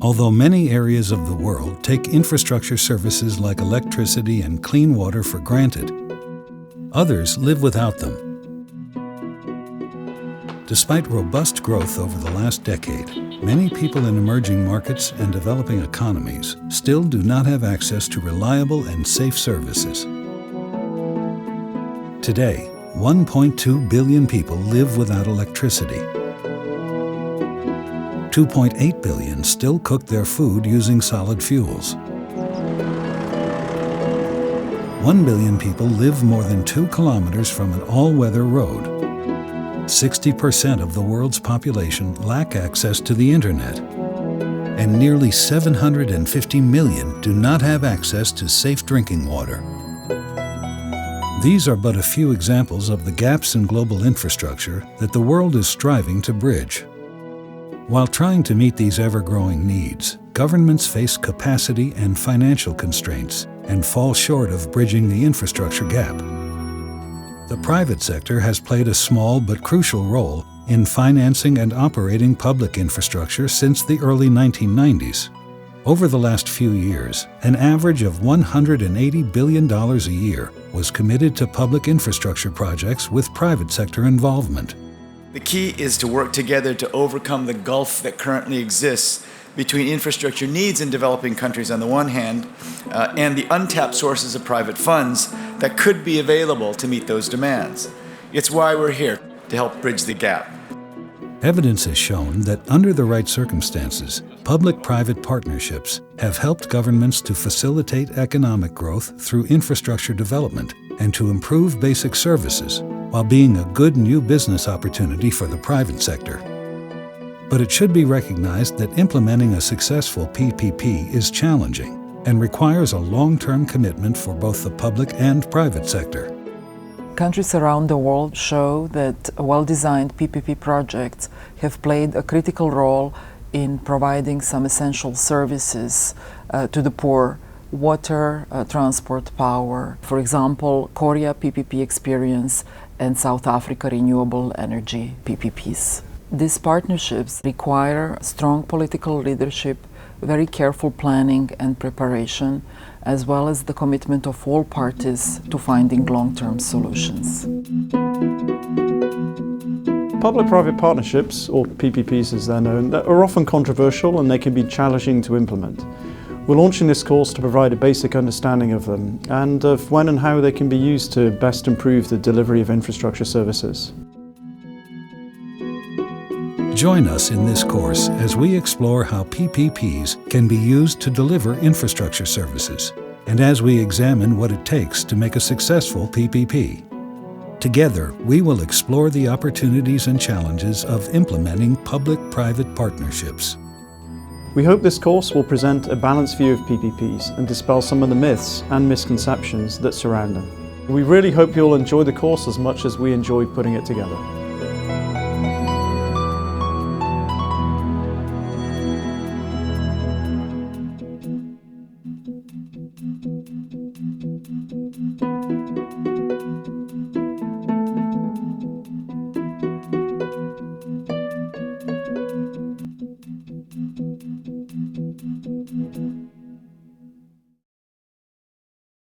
Although many areas of the world take infrastructure services like electricity and clean water for granted, others live without them. Despite robust growth over the last decade, many people in emerging markets and developing economies still do not have access to reliable and safe services. Today, 1.2 billion people live without electricity. 2.8 billion still cook their food using solid fuels. 1 billion people live more than 2 kilometers from an all-weather road. 60% of the world's population lack access to the internet. And nearly 750 million do not have access to safe drinking water. These are but a few examples of the gaps in global infrastructure that the world is striving to bridge. While trying to meet these ever-growing needs, governments face capacity and financial constraints and fall short of bridging the infrastructure gap. The private sector has played a small but crucial role in financing and operating public infrastructure since the early 1990s. Over the last few years, an average of $180 billion a year was committed to public infrastructure projects with private sector involvement. The key is to work together to overcome the gulf that currently exists between infrastructure needs in developing countries on the one hand and the untapped sources of private funds that could be available to meet those demands. It's why we're here, to help bridge the gap. Evidence has shown that under the right circumstances, public-private partnerships have helped governments to facilitate economic growth through infrastructure development and to improve basic services, while being a good new business opportunity for the private sector. But it should be recognized that implementing a successful PPP is challenging and requires a long-term commitment for both the public and private sector. Countries around the world show that well-designed PPP projects have played a critical role in providing some essential services to the poor: water, transport, power. For example, Korea PPP experience and South Africa renewable energy PPPs. These partnerships require strong political leadership, very careful planning and preparation, as well as the commitment of all parties to finding long-term solutions. Public-private partnerships, or PPPs as they're known, are often controversial and they can be challenging to implement. We're launching this course to provide a basic understanding of them and of when and how they can be used to best improve the delivery of infrastructure services. Join us in this course as we explore how PPPs can be used to deliver infrastructure services, and as we examine what it takes to make a successful PPP. Together, we will explore the opportunities and challenges of implementing public-private partnerships. We hope this course will present a balanced view of PPPs and dispel some of the myths and misconceptions that surround them. We really hope you'll enjoy the course as much as we enjoyed putting it together.